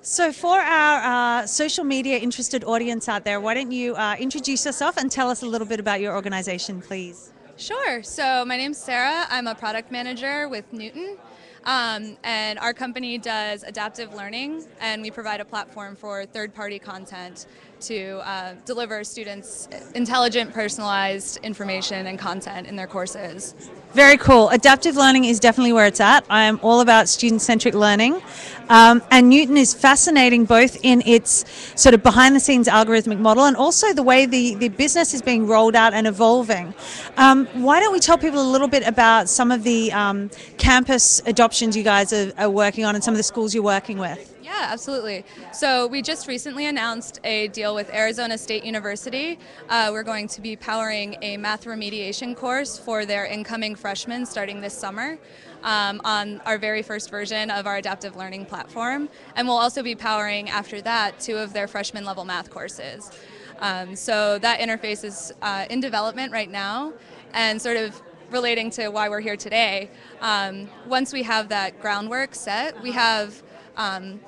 So for our social media interested audience out there, why don't you introduce yourself and tell us a little bit about your organization, please? Sure. So my name's Sarah. I'm a product manager with Knewton. And our company does adaptive learning, and we provide a platform for third-party content to deliver students intelligent, personalized information and content in their courses. Very cool. Adaptive learning is definitely where it's at. I'm all about student-centric learning. And Knewton is fascinating both in its sort of behind-the-scenes algorithmic model and also the way the business is being rolled out and evolving. Why don't we tell people a little bit about some of the campus adoptions you guys are working on and some of the schools you're working with? Yeah, absolutely. So we just recently announced a deal with Arizona State University. We're going to be powering a math remediation course for their incoming freshmen starting this summer on our very first version of our adaptive learning platform. And we'll also be powering, after that, 2 of their freshman level math courses. So that interface is in development right now, and sort of relating to why we're here today. Once we have that groundwork set, we have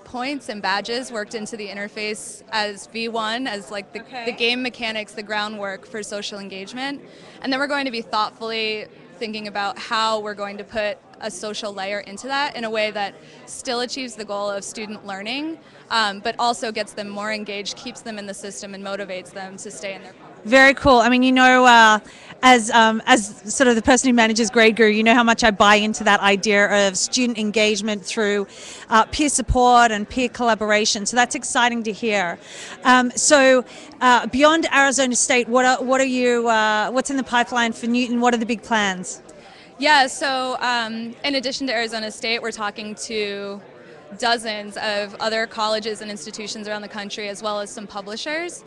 points and badges worked into the interface as V1, as like the game mechanics, the groundwork for social engagement. And then we're going to be thoughtfully thinking about how we're going to put a social layer into that in a way that still achieves the goal of student learning, but also gets them more engaged, keeps them in the system, and motivates them to stay in their course. Very cool. I mean, you know, as sort of the person who manages GradeGuru, you know how much I buy into that idea of student engagement through peer support and peer collaboration. So that's exciting to hear. So beyond Arizona State, what's in the pipeline for Knewton? What are the big plans? Yeah, so in addition to Arizona State, we're talking to dozens of other colleges and institutions around the country, as well as some publishers.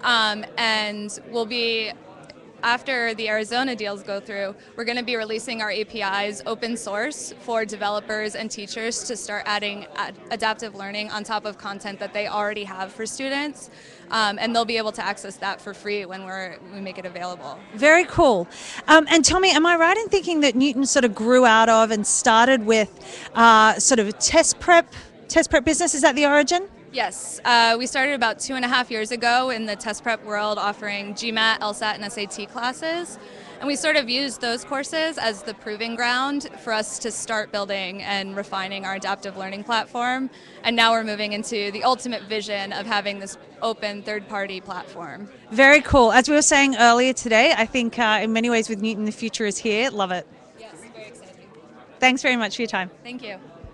And we'll be, after the Arizona deals go through, we're going to be releasing our APIs open source for developers and teachers to start adding adaptive learning on top of content that they already have for students. And they'll be able to access that for free when we make it available. Very cool. And tell me, am I right in thinking that Knewton sort of grew out of and started with sort of a test prep business? Is that the origin? Yes, we started about 2.5 years ago in the test prep world, offering GMAT, LSAT, and SAT classes. And we sort of used those courses as the proving ground for us to start building and refining our adaptive learning platform. And now we're moving into the ultimate vision of having this open third-party platform. Very cool. As we were saying earlier today, I think in many ways with Knewton, the future is here. Love it. Yes, very exciting. Thanks very much for your time. Thank you.